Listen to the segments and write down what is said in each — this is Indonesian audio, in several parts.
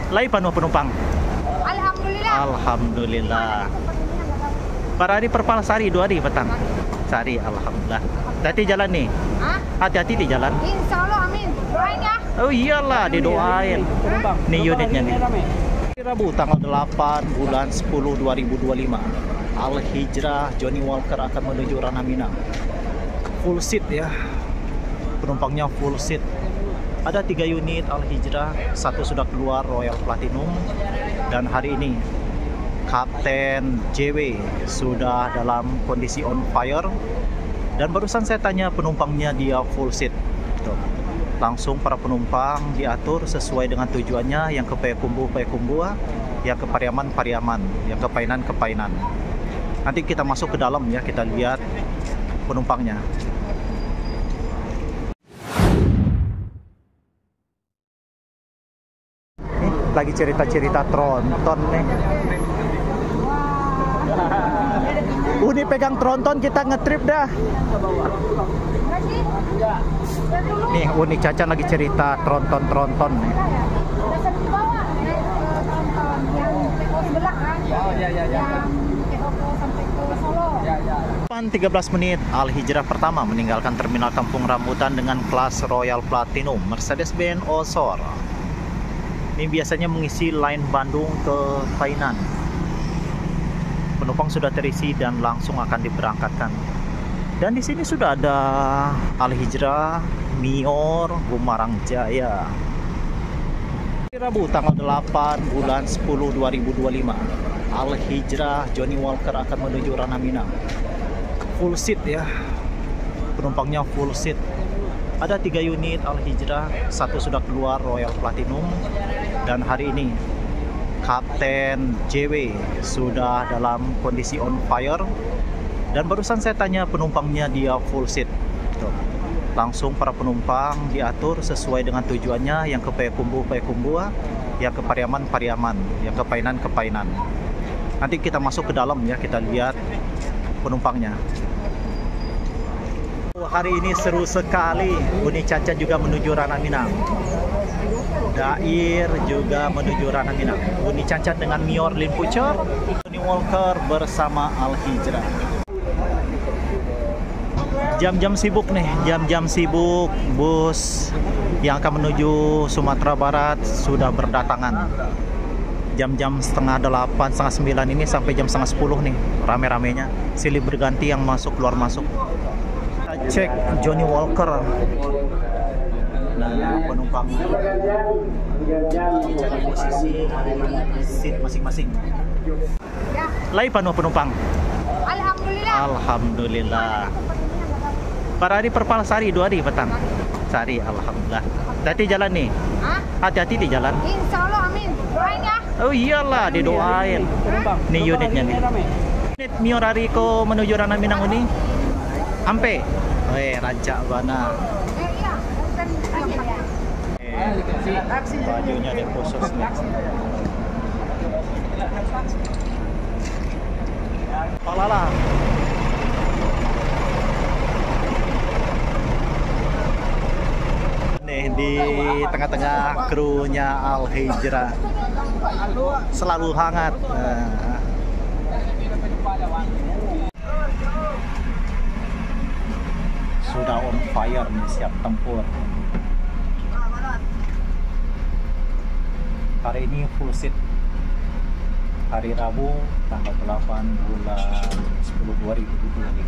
Lai penuh penumpang. Alhamdulillah. Alhamdulillah. Per hari per sehari 2 hari petang. Sehari, alhamdulillah. Hati-hati jalan nih. Hah? Hati-hati di jalan. Insya Allah, amin. Doain ya. Oh iyalah, didoain. Nih unitnya nih. Rabu tanggal 8 bulan 10 2025. Al-Hijrah Johnny Walker akan menuju Ranamina. Full seat ya. Penumpangnya full seat. Ada 3 unit Al-Hijrah, 1 sudah keluar Royal Platinum, dan hari ini Kapten JW sudah dalam kondisi on fire. Dan barusan saya tanya penumpangnya, dia full seat. Tuh. Langsung para penumpang diatur sesuai dengan tujuannya, yang ke Payakumbuh, yang ke Pariaman, yang ke Painan. Nanti kita masuk ke dalam ya, kita lihat penumpangnya. Nih, lagi cerita-cerita tronton nih. Uni pegang tronton, kita ngetrip dah. Nih Uni Caca lagi cerita tronton nih. 13 menit Al-Hijrah pertama meninggalkan terminal Kampung Rambutan dengan kelas Royal Platinum Mercedes-Benz Osor. Ini biasanya mengisi line Bandung ke Painan. Penumpang sudah terisi dan langsung akan diberangkatkan. Dan di sini sudah ada Al-Hijrah Mior Bumarang Jaya. Rabu tanggal 8 bulan 10 2025. Al-Hijrah Johnny Walker akan menuju Ranamina. Full seat ya. Penumpangnya full seat. Ada 3 unit Al-Hijrah, 1 sudah keluar Royal Platinum, dan hari ini Kapten JW sudah dalam kondisi on fire. Dan barusan saya tanya penumpangnya, dia full seat. Tuh. Langsung para penumpang diatur sesuai dengan tujuannya, yang ke Payakumbuh, yang ke Pariaman, yang ke Painan. Nanti kita masuk ke dalam ya, kita lihat penumpangnya. Hari ini seru sekali. Uni Caca juga menuju Ranamina. Dair juga menuju Ranamina. Uni Caca dengan Mior Limpucor, Johnny Walker bersama Al-Hijrah. Jam-jam sibuk nih, jam-jam sibuk. Bus yang akan menuju Sumatera Barat sudah berdatangan. Jam-jam setengah 8, setengah 9 ini sampai jam setengah 10 nih, rame-ramenya. Silih berganti yang masuk, keluar masuk. Kita cek Johnny Walker. Nah, penumpang cari posisi seat masing-masing. Lai penuh penumpang. Alhamdulillah. Alhamdulillah. Per hari per sehari 2 hari petang. Sehari, alhamdulillah. Hati-hati jalan nih. Hah? Hati-hati di jalan. Insya Allah, amin. Doain ya. Oh iyalah, didoain. Nih unitnya nih. Unit Mior Ariko menuju Ranamina Uni. Ampe. Rancak Bana. Bajunya ada khusus nih. Palala. Nih di tengah-tengah krunya Al-Hijrah. Selalu hangat. Sudah on fire nih, siap tempur. Hari ini full seat. Hari Rabu tanggal 8 bulan 10 2025.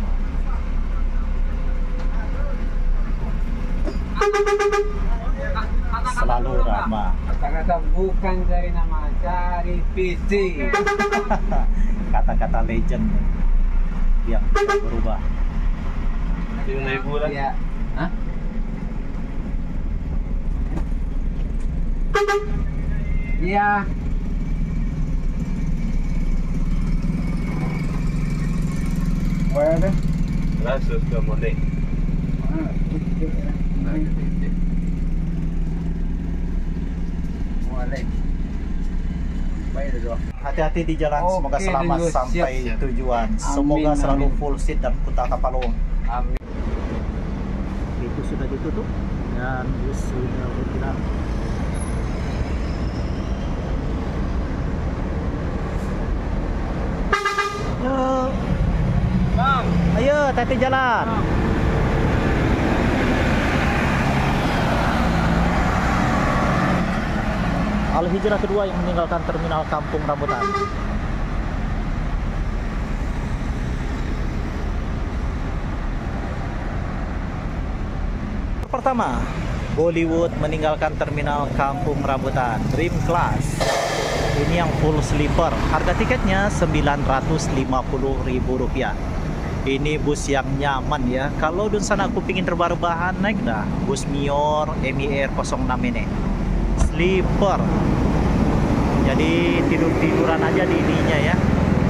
Selalu ramah. Kata-kata bukan cari nama, cari PC. Kata-kata legend yang tidak berubah. Ya. Hah? Iya. Where are they? Langsung ke Monde. Hati-hati di jalan, semoga Oke, selamat dulu. sampai Siap. tujuan. Amin, Semoga selalu amin. full seat dan putar kapal. Amin. Itu sudah ditutup dan bus sudah bergerak. hati-hati jalan. Al-Hijrah kedua yang meninggalkan terminal Kampung Rambutan. Pertama, Bollywood meninggalkan terminal Kampung Rambutan Dream Class. Ini yang full sleeper. Harga tiketnya Rp950.000. Ini bus yang nyaman ya. Kalau dun sana aku pingin terbaru-bahan, naik dah bus Mior MIR 06 ini. Sleeper. Jadi tidur-tiduran aja di ininya ya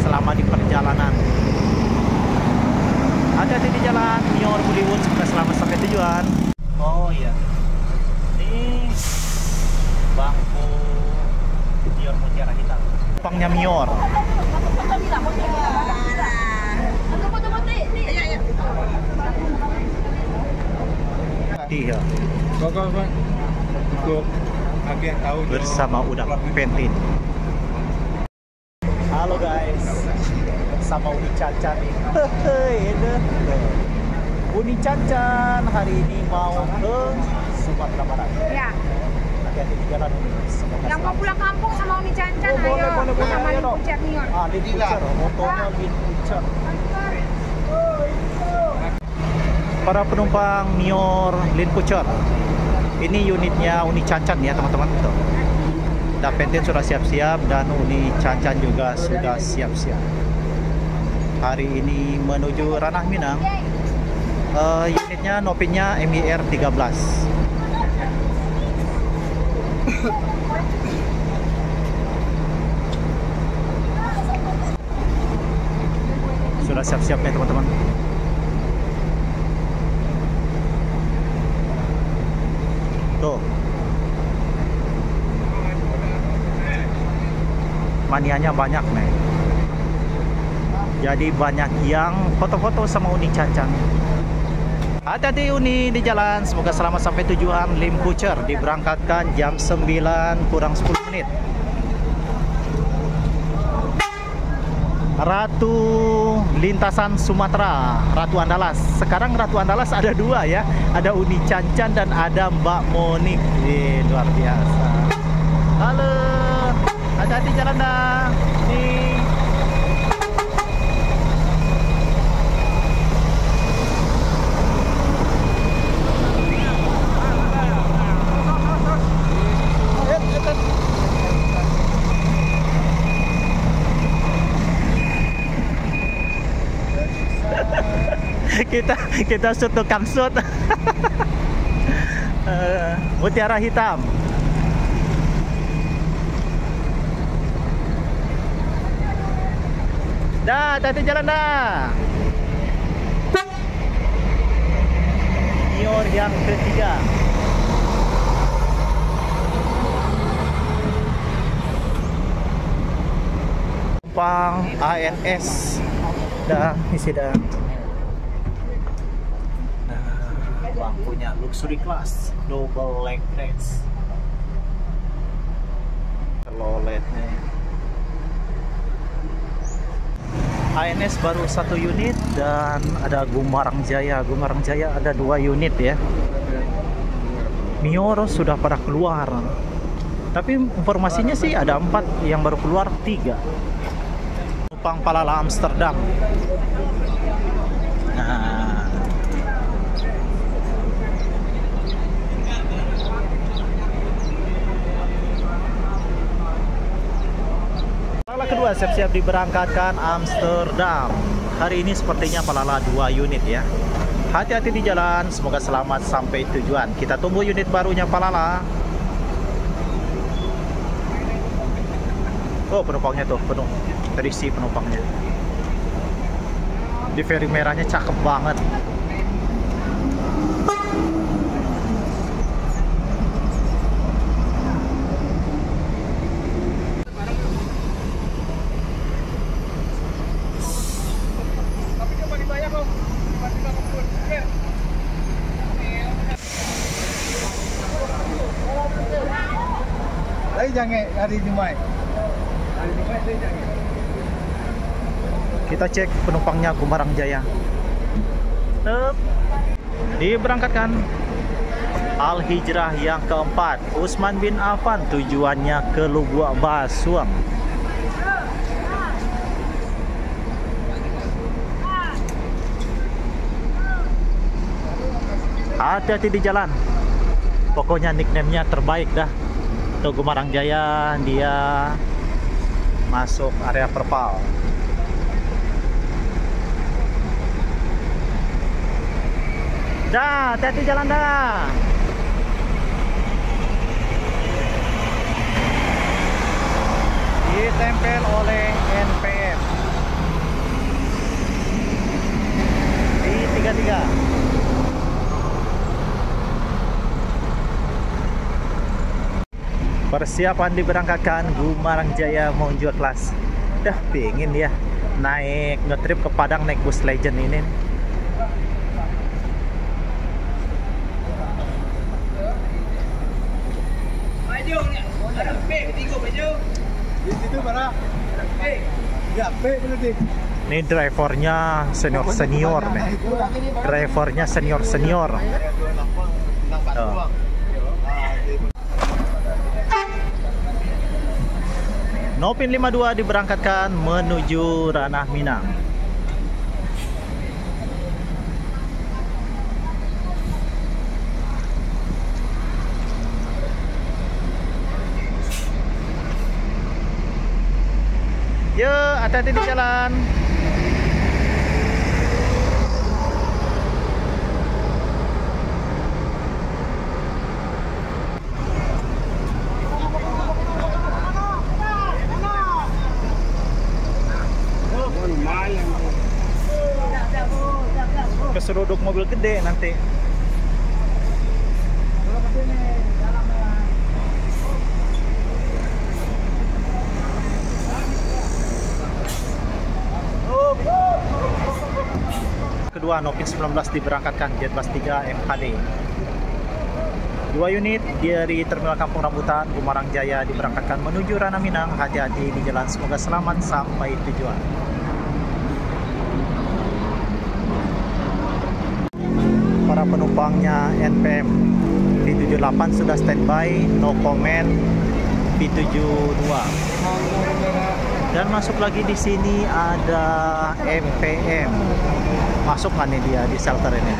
selama di perjalanan. Hati-hati di jalan. Mior Bollywood, semoga selamat sampai tujuan. Oh iya, ini bangku Mior Mutiara Hitam. Pangnya Mior. Iya. Bapak, untuk agen tahu Bersama udang pentin. Halo guys, sama Uni Cacan nih. Uni Cacan hari ini mau ke Sumatera Barat. Ya. Hati-hati di jalan Uni. Semoga Yang mau selamat. pulang kampung sama Uni Cancan, Oh, boleh, ayo. boleh, Sama ayo Lin dong. Pucat Nior. Ah, Lin Pucat, motonya Lin Pucat. Para penumpang Mior Lin Pucat. Ini unitnya Uni Cancan ya teman-teman. Tuh. Dapentin sudah siap-siap dan Uni Cancan juga sudah siap-siap. Hari ini menuju Ranah Minang. Unitnya Nopinya MIR 13. Sudah siap-siap ya teman-teman. Tuh. Manianya banyak nih. Jadi banyak yang foto-foto sama Uni Cancan. Hati-hati Uni di jalan. Semoga selamat sampai tujuan. Lim Pucer diberangkatkan jam 9 kurang 10 menit. Ratu lintasan Sumatera, Ratu Andalas. Sekarang Ratu Andalas ada dua ya. Ada Uni Cancan dan ada Mbak Monik. Luar biasa. Halo. Hati-hati jalan dah. Nih. kita shoot tukang shoot. Mutiara Hitam. Dah, hati-hati jalan dah. Mior yang ketiga. Penumpang ANS. Dah, isi dah. Bangkunya luxury class, double leg press. Loletnya. ANS baru 1 unit dan ada Gumarang Jaya. Gumarang Jaya ada 2 unit ya. Mior sudah pada keluar. Tapi informasinya sih ada 4 yang baru keluar 3. Penumpang Palala Amsterdam. Nah. Palala kedua siap-siap diberangkatkan Amsterdam. Hari ini sepertinya Palala 2 unit ya. Hati-hati di jalan, semoga selamat sampai tujuan. Kita tunggu unit barunya Palala. Oh, penumpangnya tuh penuh, terisi penumpangnya. Di ferry merahnya cakep banget. Jangan hari Jumat. Kita cek penumpangnya Gumarang Jaya. Tep. Diberangkatkan Al Hijrah yang keempat, Utsman bin Affan, tujuannya ke Lubuk Basuang. Hati-hati di jalan. Pokoknya nickname-nya terbaik dah. Tuh Gumarang Jaya, dia masuk area perpal. Dah, hati-hati jalan dah. Ditempel oleh NPM di 33. Persiapan diberangkatkan Gumarang Jaya menuju kelas. Dah pengen ya naik ngetrip ke Padang naik bus Legend ini. Ini drivernya senior nih. Drivernya senior. Oh. Nopin 52 diberangkatkan menuju Ranah Minang. Yo, hati-hati di jalan. Keseruduk mobil gede nanti. Kedua, Nopin 19 diberangkatkan Jetbus 3 MHD. 2 unit dari Terminal Kampung Rambutan Gumarang Jaya diberangkatkan menuju Ranah Minang. Hati-hati di jalan, semoga selamat sampai tujuan. Para penumpangnya NPM V78 sudah standby, no comment. V72 dan masuk lagi di sini ada MPM. Masuk kan nih dia di shelter ini?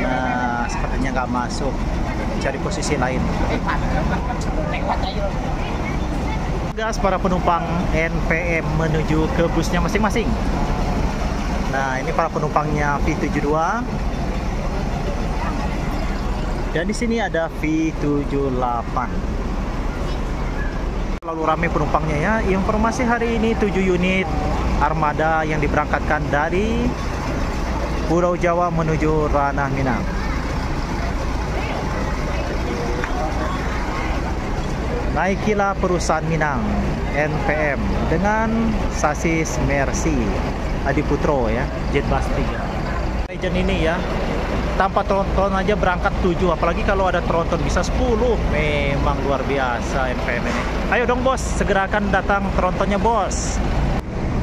Nah, sepertinya nggak masuk. Cari posisi lain. Gas para penumpang NPM menuju ke busnya masing-masing. Nah, ini para penumpangnya V72. Dan di sini ada V78. Lalu ramai penumpangnya ya. Informasi hari ini 7 unit armada yang diberangkatkan dari Pulau Jawa menuju Ranah Minang. Naikilah perusahaan Minang NPM dengan sasis Mercy Adiputro ya, Jetbus 3. Legend ini ya, tanpa tronton aja berangkat 7, apalagi kalau ada tronton bisa 10. Memang luar biasa NPM ini. Ayo dong bos, segerakan datang trontonnya bos.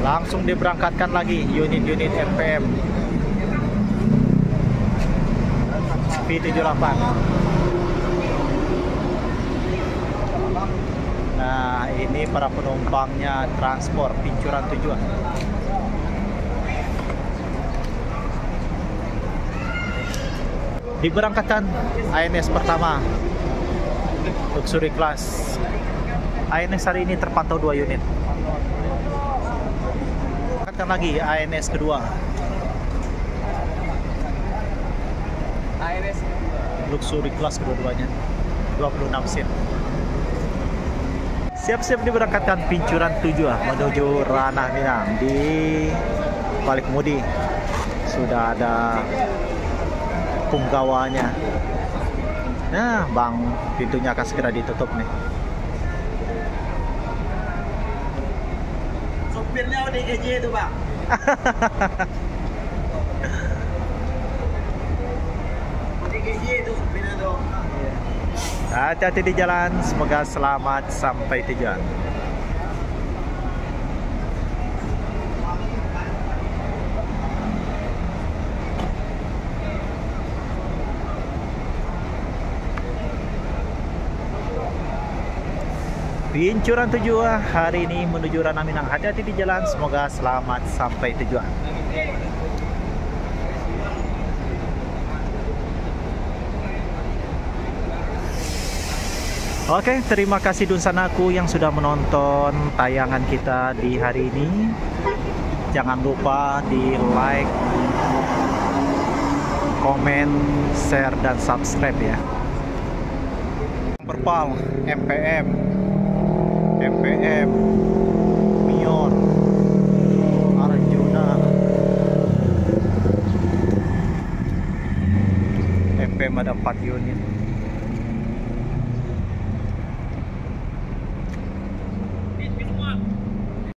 Langsung diberangkatkan lagi unit-unit NPM V78. Nah, ini para penumpangnya transport Pincuran tujuan. Diberangkatkan ANS pertama Luxury Class. ANS hari ini terpantau 2 unit. Berangkatkan lagi ANS kedua. ANS Luxury Class kedua-duanya 26 seat. Siap-siap diberangkatkan Pincuran tujuan menuju Ranah Minang. Di balik kemudi sudah ada punggawanya. Nah, bang, pintunya akan segera ditutup nih. Sopirnya ODGJ itu bang. ODGJ itu sopirnya tuh. Hati-hati di jalan, semoga selamat sampai tujuan. Pincuran 7 hari ini menuju Ranah Minang. Hati-hati di jalan, semoga selamat sampai tujuan. Oke, terima kasih Dunsanaku yang sudah menonton tayangan kita di hari ini. Jangan lupa di like, komen, share, dan subscribe ya. Perpal, MPM, Mion, Arjuna, MPM ada 4 unit.